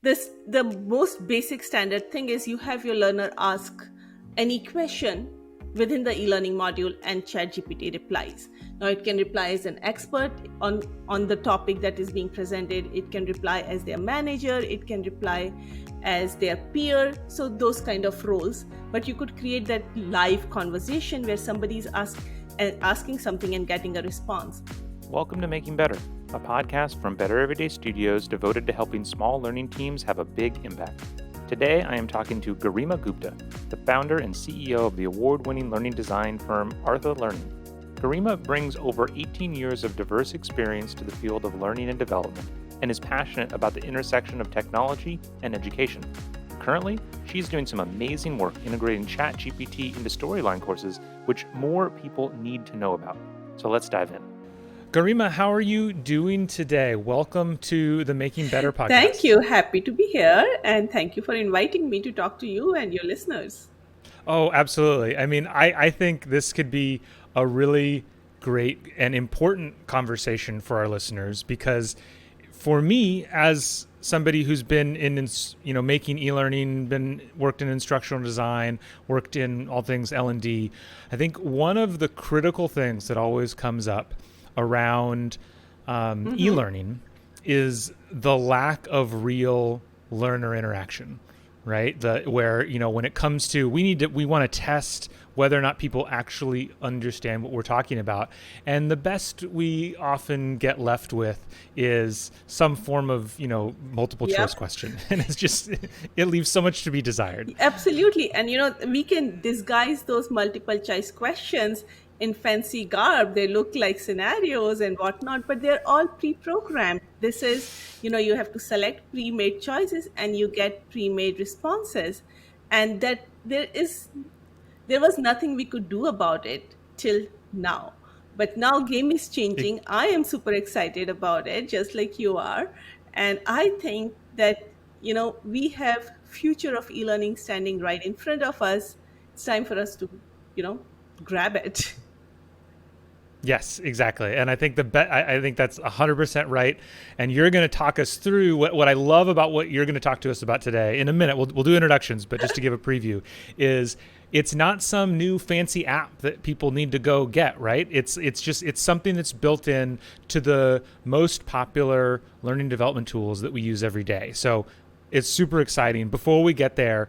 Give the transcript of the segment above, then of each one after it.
the most basic standard thing is you have your learner ask any question within the e-learning module, and ChatGPT replies. Now it can reply as an expert on the topic that is being presented. It can reply as their manager. It can reply as their peer. So those kind of roles. But you could create that live conversation where somebody's asking something and getting a response. Welcome to Making Better, a podcast from Better Everyday Studios devoted to helping small learning teams have a big impact. Today, I am talking to Garima Gupta, the founder and CEO of the award-winning learning design firm Artha Learning. Garima brings over 18 years of diverse experience to the field of learning and development and is passionate about the intersection of technology and education. Currently, she's doing some amazing work integrating ChatGPT into storyline courses, which more people need to know about. So let's dive in. Garima, how are you doing today? Welcome to the Making Better podcast. Thank you. Happy to be here. And thank you for inviting me to talk to you and your listeners. Oh, absolutely. I mean, I think this could be a really great and important conversation for our listeners, because for me, as somebody who's been in, making e-learning, worked in instructional design, worked in all things L&D, I think one of the critical things that always comes up around e-learning is the lack of real learner interaction, right? Where when it comes to we want to test whether or not people actually understand what we're talking about, and the best we often get left with is some form of multiple choice question, and it leaves so much to be desired. Absolutely. And we can disguise those multiple choice questions in fancy garb. They look like scenarios and whatnot, but they're all pre-programmed. This is, you have to select pre-made choices and you get pre-made responses. And that there was nothing we could do about it till now. But now game is changing. I am super excited about it, just like you are. And I think that, we have future of e-learning standing right in front of us. It's time for us to, grab it. Yes, exactly. And I think I think that's 100% right. And you're going to talk us through what I love about what you're going to talk to us about today. In a minute, we'll do introductions, but just to give a preview, is it's not some new fancy app that people need to go get, right? It's something that's built in to the most popular learning development tools that we use every day. So it's super exciting. Before we get there,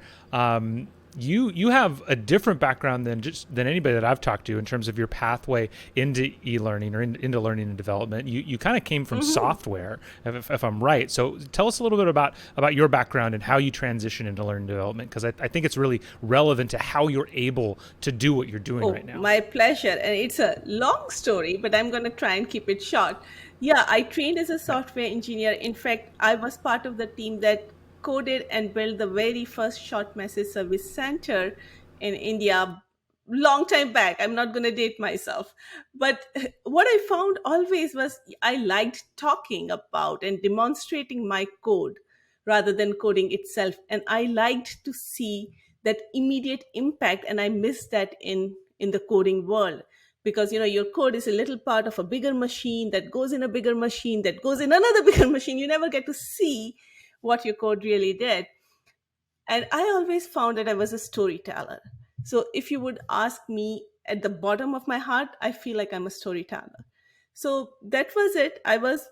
you have a different background than anybody that I've talked to in terms of your pathway into e-learning or into learning and development. You kind of came from software, if I'm right. So tell us a little bit about your background and how you transition into learning and development, because I think it's really relevant to how you're able to do what you're doing right now. My pleasure. And it's a long story, but I'm going to try and keep it short. Yeah, I trained as a software engineer. In fact, I was part of the team that coded and built the very first short message service center in India long time back. I'm not going to date myself. But what I found always was I liked talking about and demonstrating my code rather than coding itself. And I liked to see that immediate impact. And I miss that in the coding world. Because your code is a little part of a bigger machine that goes in a bigger machine that goes in another bigger machine. You never get to see what your code really did. And I always found that I was a storyteller. So if you would ask me at the bottom of my heart, I feel like I'm a storyteller. So that was it. I was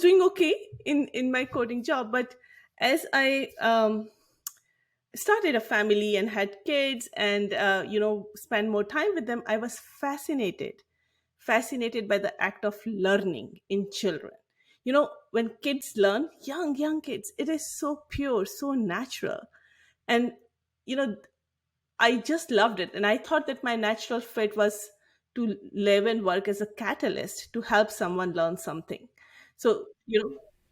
doing okay in my coding job. But as I started a family and had kids and, spend more time with them, I was fascinated by the act of learning in children. When kids learn, young kids, it is so pure, so natural. And, I just loved it. And I thought that my natural fit was to live and work as a catalyst to help someone learn something. So,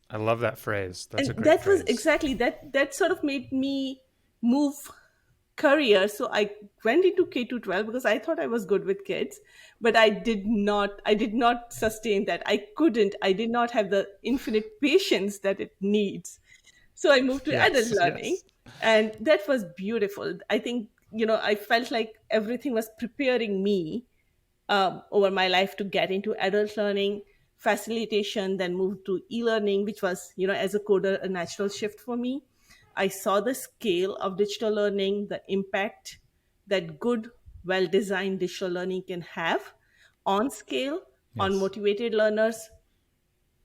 I love that phrase. That's a great that phrase. was exactly that sort of made me move career. So I went into K-12 because I thought I was good with kids, but I did not sustain that. I did not have the infinite patience that it needs. So I moved to adult learning, and that was beautiful. I think, I felt like everything was preparing me over my life to get into adult learning. facilitation, then moved to e-learning, which was, as a coder, a natural shift for me. I saw the scale of digital learning, the impact that good, well designed digital learning can have on scale, on Yes. motivated learners.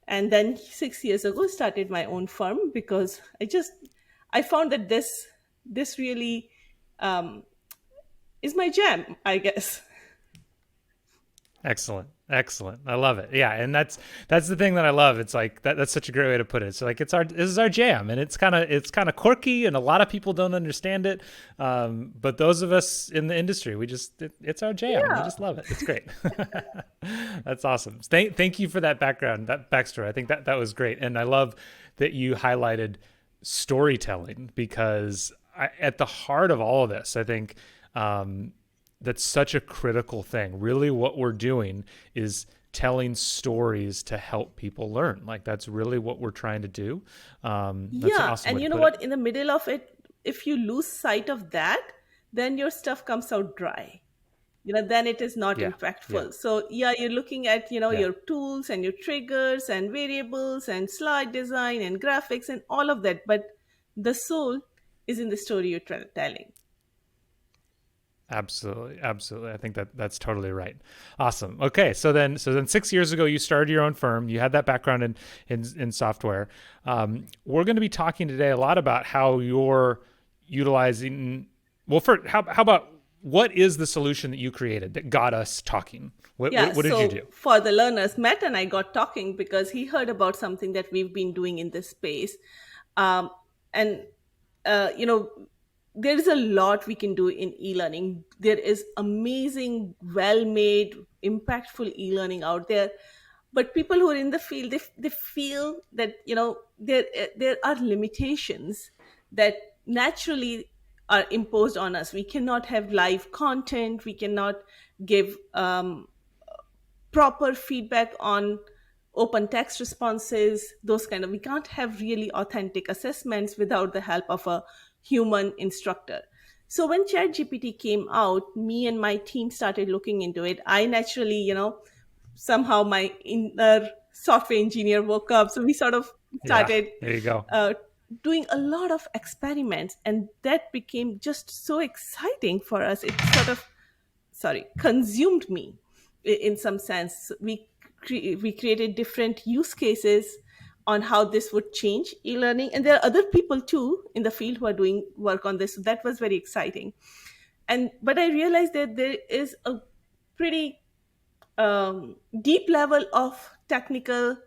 And then 6 years ago started my own firm because I found that this really um, is my jam, I guess. Excellent. Excellent. I love it. Yeah, and that's the thing that I love. It's like that's such a great way to put it. So like this is our jam, and it's kind of quirky, and a lot of people don't understand it. But those of us in the industry, it's our jam. We Yeah. just love it. It's great. That's awesome. Thank you for that background, that backstory. I think that was great, and I love that you highlighted storytelling because at the heart of all of this, I think that's such a critical thing. Really, what we're doing is telling stories to help people learn. Like that's really what we're trying to do. That's an Yeah, awesome and way to you know put it. what? In the middle of it, if you lose sight of that, then your stuff comes out dry. Then it is not Yeah, yeah, impactful. So yeah, you're looking at, yeah. your tools and your triggers and variables and slide design and graphics and all of that, but the soul is in the story you're telling. Absolutely, absolutely. I think that's totally right. Awesome. Okay, so then 6 years ago you started your own firm. You had that background in software. We're going to be talking today a lot about how you're utilizing. Well, for how about what is the solution that you created that got us talking? What Yeah, what, what did you do? so for the learners, Matt and I got talking because he heard about something that we've been doing in this space. Um, and, uh, you know, there is a lot we can do in e-learning. There is amazing, well-made, impactful e-learning out there. But people who are in the field, they feel that, there are limitations that naturally are imposed on us. We cannot have live content. We cannot give proper feedback on open text responses, those kind of, we can't have really authentic assessments without the help of a human instructor. So when ChatGPT came out, me and my team started looking into it. I naturally, somehow my inner software engineer woke up. So we sort of Yeah, started there you go. uh, doing a lot of experiments, and that became just so exciting for us. It sort of, consumed me in some sense. We created different use cases on how this would change e-learning, and there are other people too in the field who are doing work on this. So that was very exciting. And but I realized that there is a pretty deep level of technical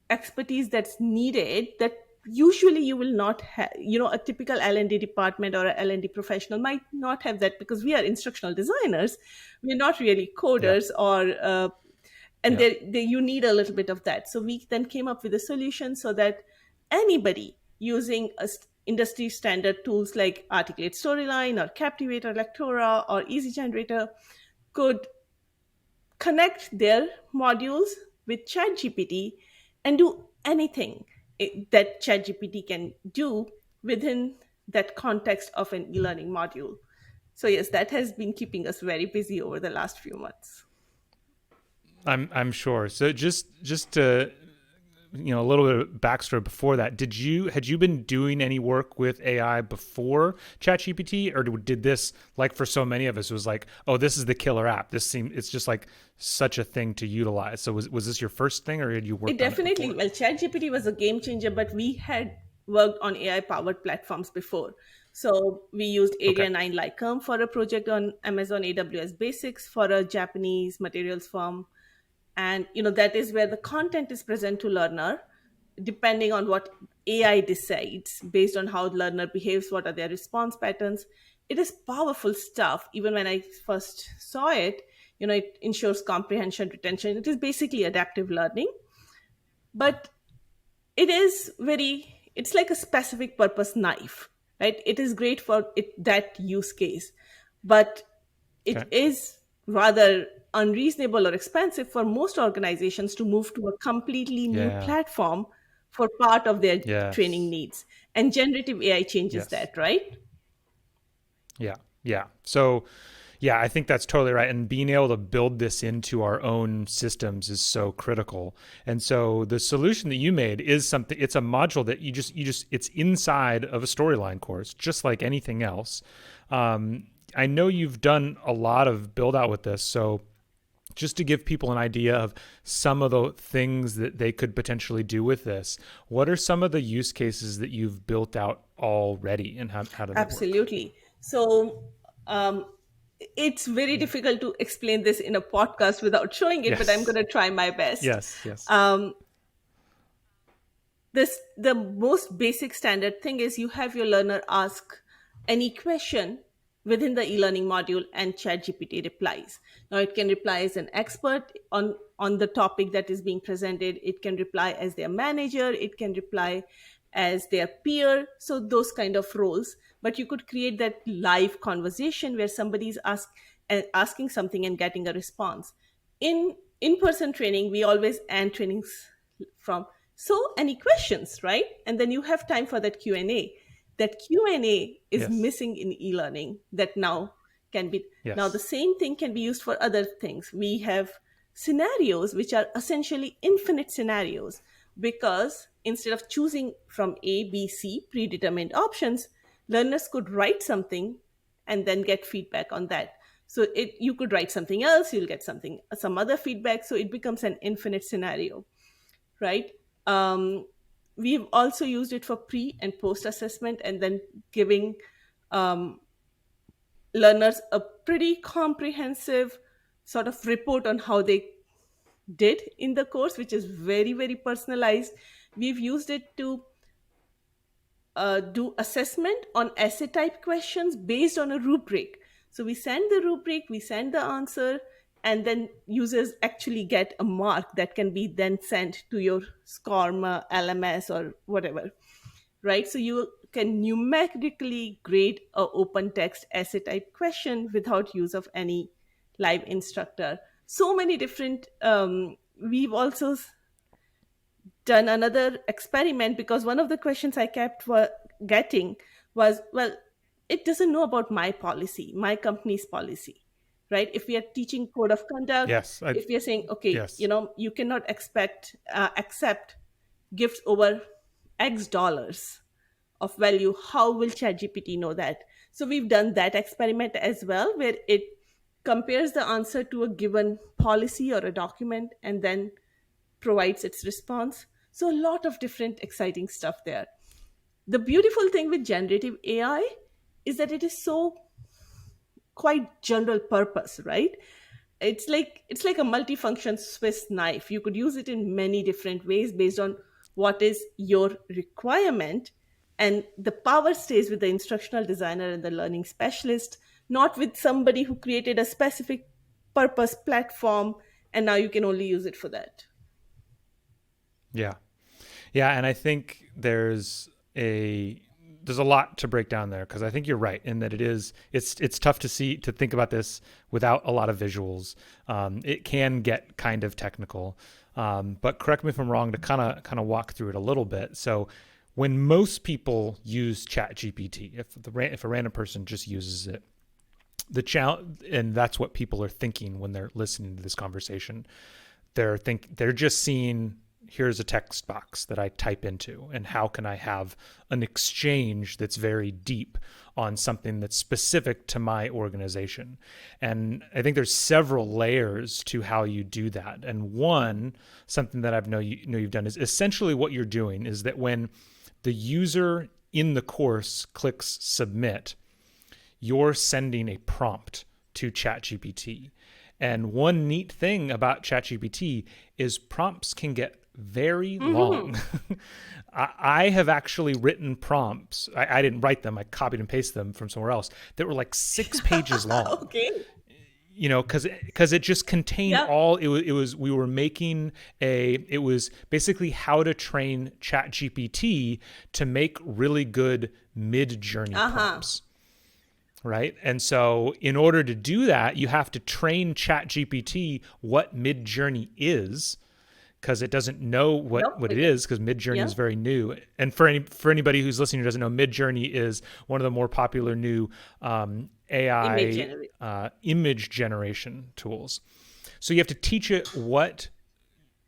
expertise that's needed that usually you will not have. A typical L&D department or a L&D professional might not have that because we are instructional designers. We're not really Yeah, coders, or and yeah. there you need a little bit of that. So we then came up with a solution so that anybody using industry standard tools like Articulate Storyline or Captivate or Lectora or Easy Generator could connect their modules with ChatGPT and do anything that ChatGPT can do within that context of an e-learning module. So yes, that has been keeping us very busy over the last few months. I'm sure. So just to a little bit of backstory before that, had you been doing any work with AI before ChatGPT, or did this, like for so many of us, was like, oh, this is the killer app, it's just like such a thing to utilize? So was this your first thing, or had you It worked on it definitely, before? well, ChatGPT was a game changer, but we had worked on AI powered platforms before. So we used Okay. Area 9 Lycum for a project on Amazon AWS Basics for a Japanese materials firm. And that is where the content is present to learner depending on what AI decides based on how the learner behaves, what are their response patterns. It is powerful stuff. Even when I first saw it, it ensures comprehension, retention. It is basically adaptive learning, but it's like a specific purpose knife, right? It is great for that use case, but it Okay. is rather unreasonable or expensive for most organizations to move to a completely new Yeah. platform for part of their training Yes. needs. And generative AI changes Yes. that, right? Yeah. Yeah. So Yeah, I think that's totally right. And being able to build this into our own systems is so critical. And so the solution that you made is something, it's a module that it's inside of a storyline course, just like anything else. I know you've done a lot of build out with this. So just to give people an idea of some of the things that they could potentially do with this, what are some of the use cases that you've built out already and how do they work? Absolutely. So it's very difficult to explain this in a podcast without showing it, but I'm going Yes. to try my best. Yes. Yes. Um, the most basic standard thing is you have your learner ask any question within the e-learning module, and ChatGPT replies. Now it can reply as an expert on the topic that is being presented. It can reply as their manager. It can reply as their peer. So those kind of roles. But you could create that live conversation where somebody's asking something and getting a response. In-person training, we always end trainings from, so any questions, right? And then you have time for that Q&A. That Q&A is Yes. missing in e-learning. That now can be, now the Yes. same thing can be used for other things. We have scenarios which are essentially infinite scenarios, because instead of choosing from A, B, C predetermined options, learners could write something and then get feedback on that. So it, you could write something else, you'll get something, some other feedback. So it becomes an infinite scenario, right? Um, we've also used it for pre and post assessment, and then giving um, learners a pretty comprehensive sort of report on how they did in the course, which is very, very personalized. We've used it to do assessment on essay type questions based on a rubric. So we send the rubric, we send the answer, and then users actually get a mark that can be then sent to your SCORMA, LMS, or whatever, right? So you can numerically grade a open text essay type question without use of any live instructor. So many different. We've also done another experiment, because one of the questions I kept getting was, well, it doesn't know about my policy, my company's policy, right? If we are teaching code of conduct, Yes. I. if we are saying, okay, Yes. you cannot accept gifts over X dollars of value, how will ChatGPT know that? So we've done that experiment as well, where it compares the answer to a given policy or a document and then provides its response. So, a lot of different exciting stuff there. The beautiful thing with generative AI is that it is so quite general purpose, right? It's like a multifunction Swiss knife. You could use it in many different ways based on what is your requirement, and the power stays with the instructional designer and the learning specialist, not with somebody who created a specific purpose platform and now you can only use it for that. Yeah. Yeah, and I think there's a lot to break down there because I think you're right in that it's tough to think about this without a lot of visuals. It can get kind of technical, but correct me if I'm wrong to kind of walk through it a little bit. So when most people use ChatGPT, if a random person just uses it, the challenge, and that's what people are thinking when they're listening to this conversation. They're just seeing, here's a text box that I type into, and how can I have an exchange that's very deep on something that's specific to my organization. And I think there's several layers to how you do that. And one, something that I've know you've done is essentially what you're doing is that when the user in the course clicks submit, you're sending a prompt to ChatGPT. And one neat thing about ChatGPT is prompts can get very Mhm. long. I have actually written prompts. I didn't write them. I copied and pasted them from somewhere else that were like 6 pages long. Okay. Because it just contained Yeah. all it was. We were making it was basically how to train ChatGPT to make really good mid journey Uh-huh. prompts, right? And so in order to do that, you have to train ChatGPT what Midjourney is, because it doesn't know Nope. what it is, because Midjourney Yeah. is very new. And for anybody who's listening who doesn't know, Midjourney is one of the more popular new Image AI generation. image generation tools. So you have to teach it what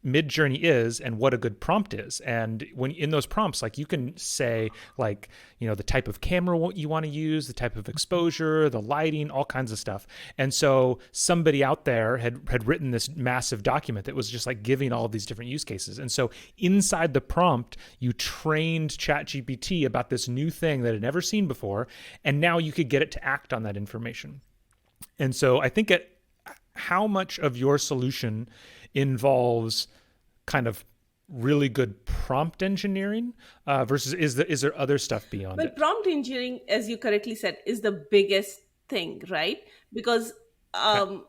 Midjourney is and what a good prompt is. And when in those prompts, like you can say like, the type of camera you want to use, the type of exposure, the lighting, all kinds of stuff. And so somebody out there had written this massive document that was just like giving all of these different use cases. And so inside the prompt, you trained ChatGPT about this new thing that it had never seen before. And now you could get it to act on that information. And so I think how much of your solution involves kind of really good prompt engineering versus is there other stuff beyond Well, it? prompt engineering, as you correctly said, is the biggest thing, right? Because Okay. um,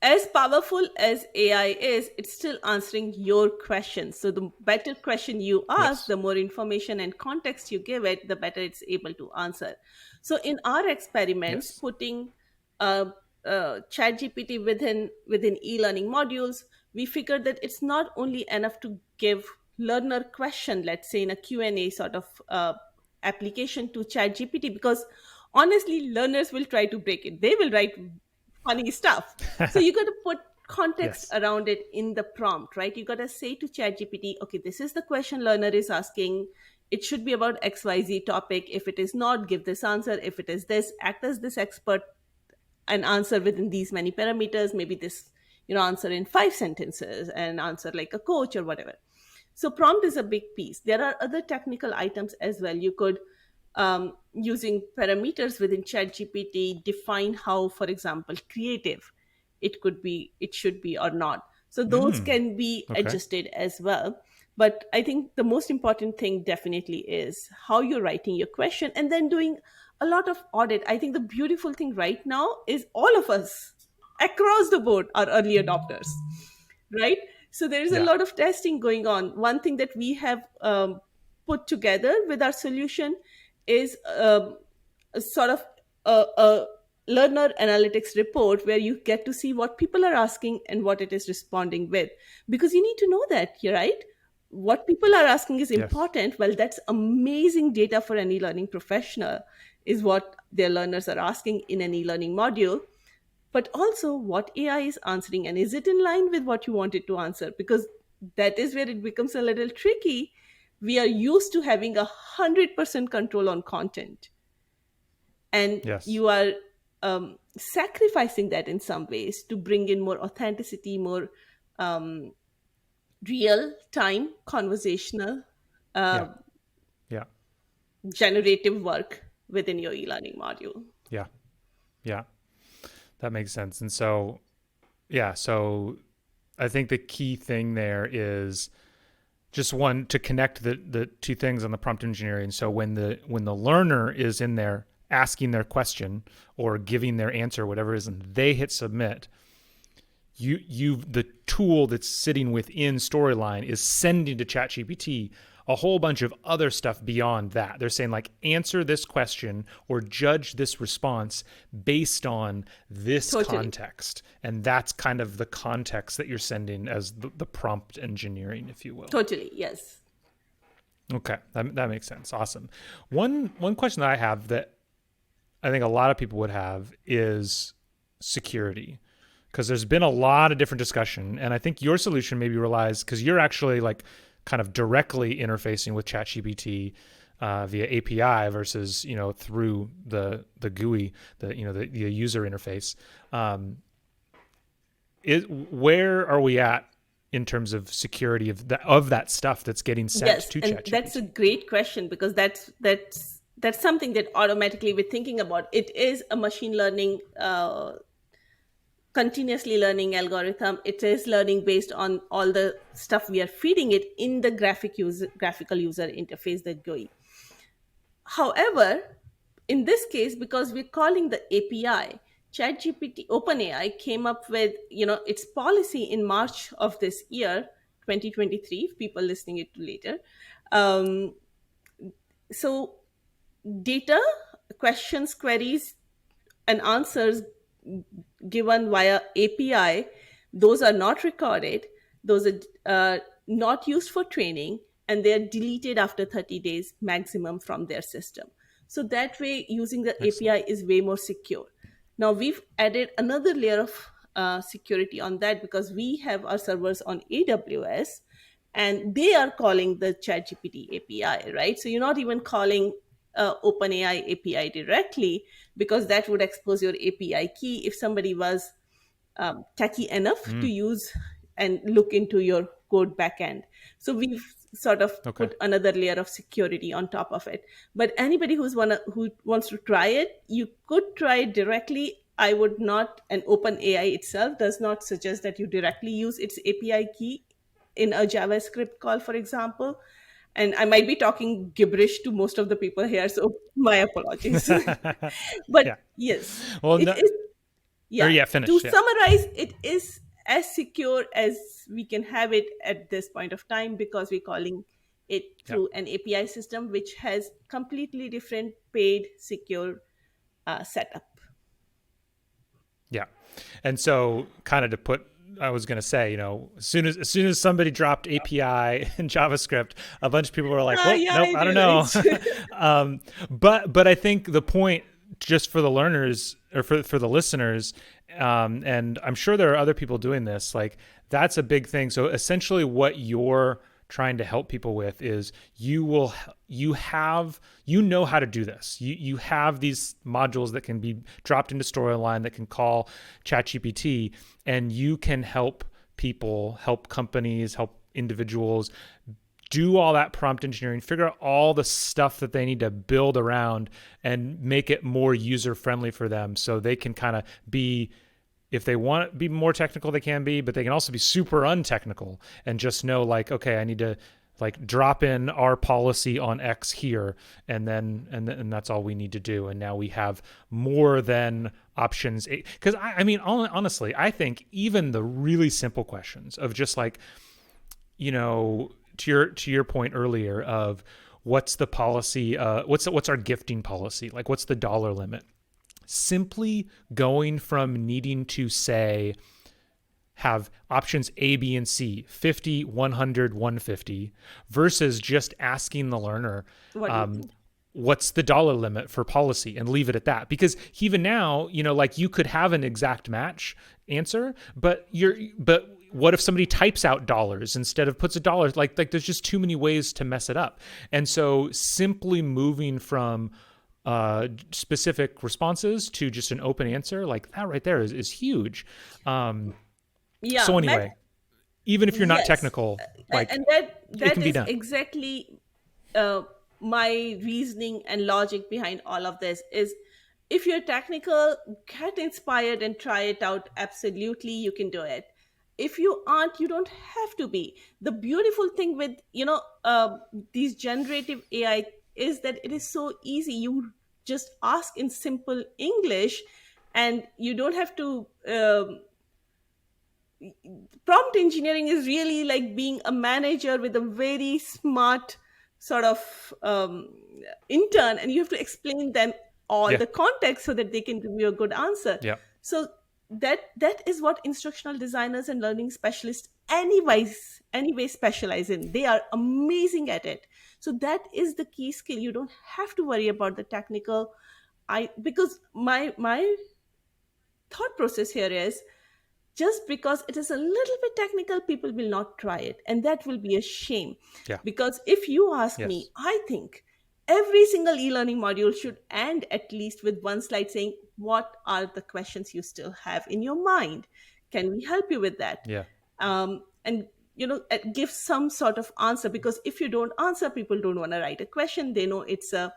as powerful as AI is, it's still answering your questions. So the better question you ask, Yes. the more information and context you give it, the better it's able to answer. So in our experiments, Yes. putting uh, ChatGPT within e-learning modules, we figured that it's not only enough to give learner question, let's say in a Q&A sort of application to ChatGPT, because honestly, learners will try to break it. They will write funny stuff. So you got to put context Yes. around it in the prompt, right? You got to say to ChatGPT, okay, this is the question learner is asking. It should be about XYZ topic. If it is not, give this answer. If it is this, act as this expert and answer within these many parameters. Maybe this, answer in 5 sentences and answer like a coach or whatever. So prompt is a big piece. There are other technical items as well. You could, using parameters within ChatGPT, define how, for example, creative it should be or not. So those Mm. can be Okay. adjusted as well. But I think the most important thing definitely is how you're writing your question and then doing a lot of audit. I think the beautiful thing right now is all of us across the board are early adopters, right? So there is a Yeah. lot of testing going on. One thing that we have put together with our solution is a sort of a learner analytics report where you get to see what people are asking and what it is responding with, because you need to know that, you're right, what people are asking is Yes. important. Well, that's amazing data for any learning professional, is what their learners are asking in an e-learning module, but also what AI is answering, and is it in line with what you want it to answer? Because that is where it becomes a little tricky. We are used to having 100% control on content, and Yes. you are sacrificing that in some ways to bring in more authenticity, more um, real time conversational Yeah. uh, Yeah. generative work within your e-learning module. Yeah. Yeah. That makes sense. And so, yeah, so I think the key thing there is just one to connect the two things on the prompt engineering. So when the learner is in there asking their question or giving their answer, whatever it is, and they hit submit, you the tool that's sitting within Storyline is sending to ChatGPT a whole bunch of other stuff beyond that. They're saying like answer this question or judge this response based on this Totally. context. And that's kind of the context that you're sending as the prompt engineering, if you will. Totally, yes. Okay, that makes sense. Awesome. One question that I have that I think a lot of people would have is security, because there's been a lot of different discussion, and I think your solution maybe relies because you're actually like kind of directly interfacing with ChatGPT via API versus through the GUI, the user interface. Where are we at in terms of security of that stuff that's getting sent Yes, to and that's a ChatGPT? great question, because that's something that automatically we're thinking about. It is a machine learning, continuously learning algorithm. It is learning based on all the stuff we are feeding it in the graphical user interface, the GUI. However, in this case, because we're calling the API, ChatGPT, OpenAI came up with its policy in March of this year, 2023. If people listening it to later, um, so data, questions, queries, and answers given via API, those are not recorded. Those are not used for training, and they're deleted after 30 days maximum from their system. So that way, using the Excellent. API is way more secure. Now, we've added another layer of security on that because we have our servers on AWS, and they are calling the ChatGPT API, right? So you're not even calling OpenAI API directly, because that would expose your API key if somebody was techy enough to Mm, use and look into your code backend. So we've sort of okay. put another layer of security on top of it. But anybody who wants to try it, you could try it directly. I would not, and OpenAI itself does not suggest that you directly use its API key in a JavaScript call, for example. And I might be talking gibberish to most of the people here, so my apologies. But Yeah. yes, Well, it no, is, or yeah, yeah, to finish. Yeah. summarize, it is as secure as we can have it at this point of time, because we're calling it Yeah. through an API system which has completely different paid secure setup. Yeah. And so kind of to put I was going to say, as soon as somebody dropped API in JavaScript, a bunch of people were like, "Well, Yeah, nope, I I don't knew know." it. But I think the point, just for the learners or for the listeners, and I'm sure there are other people doing this. Like that's a big thing. So essentially, what you're trying to help people with is you know how to do this. You have these modules that can be dropped into Storyline that can call ChatGPT, and you can help people, help companies, help individuals do all that prompt engineering, figure out all the stuff that they need to build around and make it more user friendly for them so they can kind of be, if they want to be more technical, they can be, but they can also be super untechnical and just know like, okay, I need to like drop in our policy on X here, and that's all we need to do. And now we have more than options. Because I mean, honestly, I think even the really simple questions of just like, to your point earlier of what's the policy, what's our gifting policy, like what's the dollar limit, simply going from needing to say have options A, B, and C, 50, 100, 150, versus just asking the learner, What do you think? what's the dollar limit for policy, and leave it at that. Because even now, like you could have an exact match answer, but what if somebody types out dollars instead of puts a dollar? Like there's just too many ways to mess it up. And so simply moving from specific responses to just an open answer, like that right there is huge. Yeah, So anyway, even if you're not yes. technical, like And that it can be is done. exactly uh, my reasoning and logic behind all of this is, if you're technical, get inspired and try it out. Absolutely, you can do it. If you aren't, you don't have to be. The beautiful thing with these generative AI is that it is so easy. You just ask in simple English, and you don't have to prompt engineering is really like being a manager with a very smart sort of intern, and you have to explain them all Yeah. the context so that they can give you a good answer. Yeah. So that is what instructional designers and learning specialists anyway specialize in. They are amazing at it. So that is the key skill. You don't have to worry about the technical. I Because my thought process here is, just because it is a little bit technical, people will not try it, and that will be a shame. Yeah. Because if you ask me, Yes. I think every single e-learning module should end at least with one slide saying, what are the questions you still have in your mind, can we help you with that? Yeah. And give some sort of answer, because if you don't answer, people don't want to write a question. They know it's a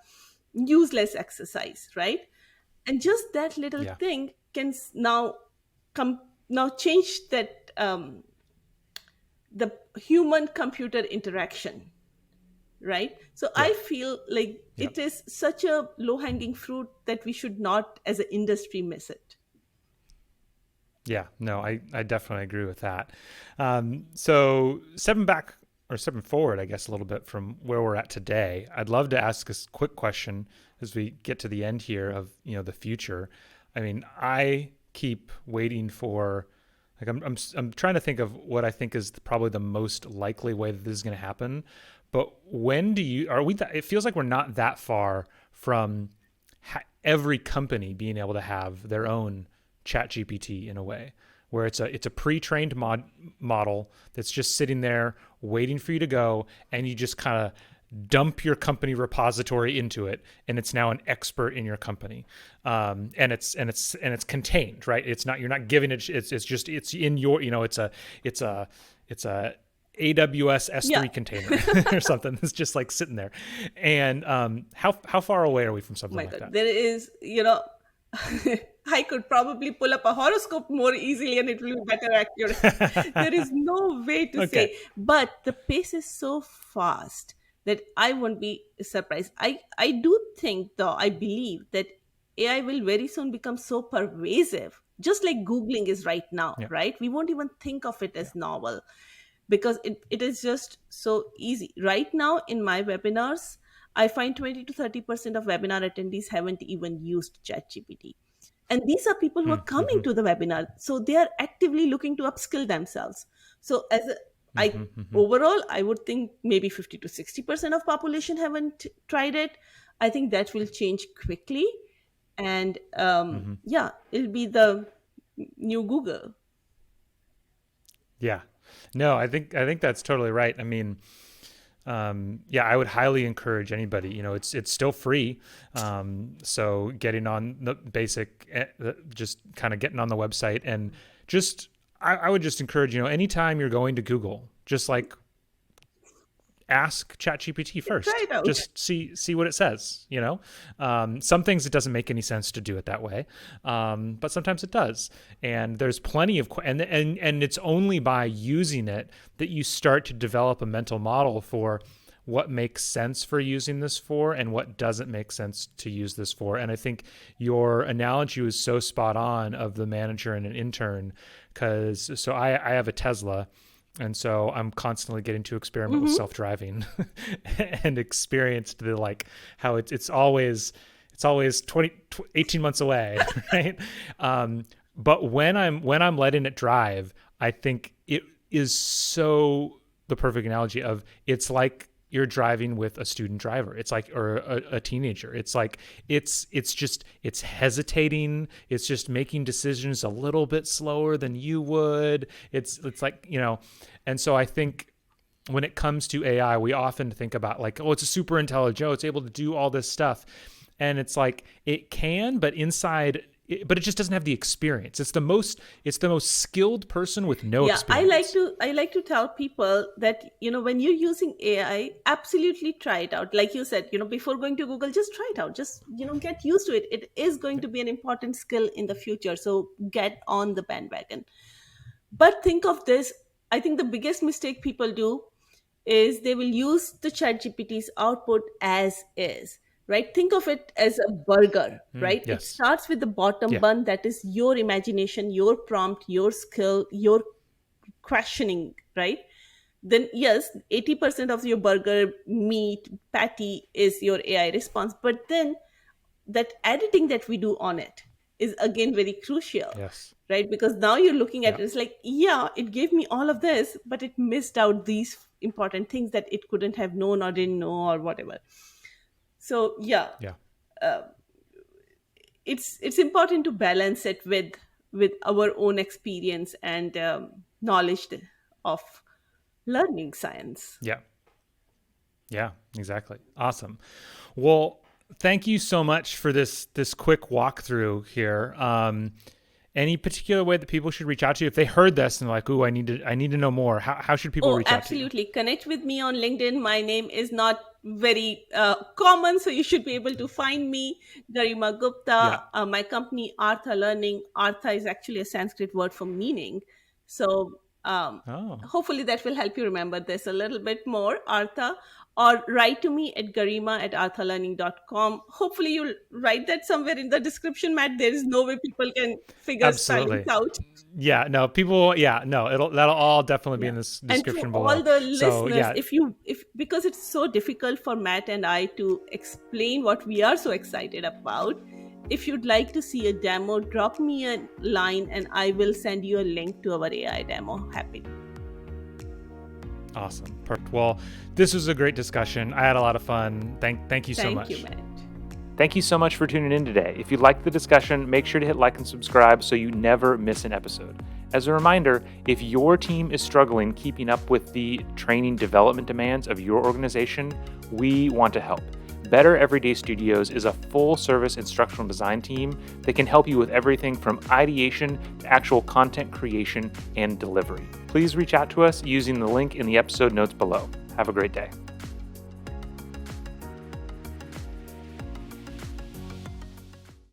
useless exercise, right? And just that little Yeah. thing can come now change that, the human computer interaction, right? So Yeah. I feel like Yeah. it is such a low hanging fruit that we should not as an industry miss it. Yeah, no, I definitely agree with that. So stepping forward, I guess, a little bit from where we're at today, I'd love to ask a quick question as we get to the end here of the future. I mean, I keep waiting for Like I'm trying to think of what I think is probably the most likely way that this is going to happen. But when do you are we? It feels like we're not that far from every company being able to have their own chat GPT in a way where it's a pre-trained model that's just sitting there waiting for you to go, and you just kind of dump your company repository into it, and it's now an expert in your company. And it's contained, right? It's not, you're not giving it, it's just, it's in your, it's a AWS Yeah. S3 container or something that's just like sitting there. And how far away are we from Oh something my like God, that? there is, I could probably pull up a horoscope more easily and it will be better accurate. There is no way to Okay. say, but the pace is so fast that I won't be surprised. I do think, though, I believe that AI will very soon become so pervasive, just like Googling is right now, Yeah. right? We won't even think of it Yeah. as novel because it is just so easy. Right now, in my webinars, I find 20 to 30% of webinar attendees haven't even used ChatGPT. And these are people who are coming Mm-hmm. to the webinar. So they are actively looking to upskill themselves. So I Mm-hmm. Mm-hmm. overall, I would think maybe 50 to 60% of population haven't tried it. I think that will change quickly. And Mm-hmm. yeah, it'll be the new Google. Yeah. No, I think that's totally right. I mean, yeah, I would highly encourage anybody. It's still free, so getting on the basic, just kind of getting on the website, and just I would just encourage, anytime you're going to Google, just like ask ChatGPT Try first. it out. Just see what it says. Some things it doesn't make any sense to do it that way, but sometimes it does. And there's plenty of and it's only by using it that you start to develop a mental model for what makes sense for using this for and what doesn't make sense to use this for. And I think your analogy was so spot on of the manager and an intern, because so I have a Tesla, and so I'm constantly getting to experiment with Hmm. self-driving and experienced the like how it's always 18 months away, right? But when I'm letting it drive, I think it is so the perfect analogy of it's like you're driving with a student driver. It's like, or a teenager. It's like it's hesitating. It's just making decisions a little bit slower than you would. It's like, and so I think when it comes to AI, we often think about like, oh, it's a super intelligent, oh, it's able to do all this stuff. And it's like it can, but but it just doesn't have the experience. It's the most skilled person with no Yeah, experience. I like to tell people that, when you're using AI, absolutely try it out. Like you said, before going to Google, just try it out. Just, get used to it. It is going to be an important skill in the future. So get on the bandwagon. But think of this. I think the biggest mistake people do is they will use the chat GPT's output as is, right? Think of it as a burger, right? It Yes. starts with the bottom Yeah. bun, that is your imagination, your prompt, your skill, your questioning, right? Then yes, 80% of your burger meat patty is your AI response. But then that editing that we do on it is again very crucial, Yes. right? Because now you're looking at Yeah. it, it's like, yeah, it gave me all of this, but it missed out these important things that it couldn't have known or didn't know or whatever. So yeah, Yeah. it's important to balance it with our own experience and knowledge of learning science. Yeah. Yeah, exactly. Awesome. Well, thank you so much for this quick walkthrough here. Any particular way that people should reach out to you if they heard this and they're like, "Ooh, I need to know more." How should people Oh, reach out to you? absolutely. Connect with me on LinkedIn. My name is not very common, so you should be able to find me. Garima Yeah. Gupta, my company, Artha Learning. Artha is actually a Sanskrit word for meaning. So Oh, hopefully that will help you remember this a little bit more, Artha. Or write to me at garima@arthalearning.com. Hopefully you'll write that somewhere in the description, Matt. There is no way people can figure spellings absolutely. out. Yeah, no, people, yeah, no, that'll all definitely be Yeah. in this And to description all below. the So, listeners, yeah. if because it's so difficult for Matt and I to explain what we are so excited about, If you'd like to see a demo, drop me a line and I will send you a link to our AI demo. Happy. Awesome. Perfect. Well, this was a great discussion. I had a lot of fun. Thank you so much. Thank you, Matt. Thank you so much for tuning in today. If you liked the discussion, make sure to hit like and subscribe so you never miss an episode. As a reminder, if your team is struggling keeping up with the training development demands of your organization, we want to help. Better Everyday Studios is a full-service instructional design team that can help you with everything from ideation to actual content creation and delivery. Please reach out to us using the link in the episode notes below. Have a great day.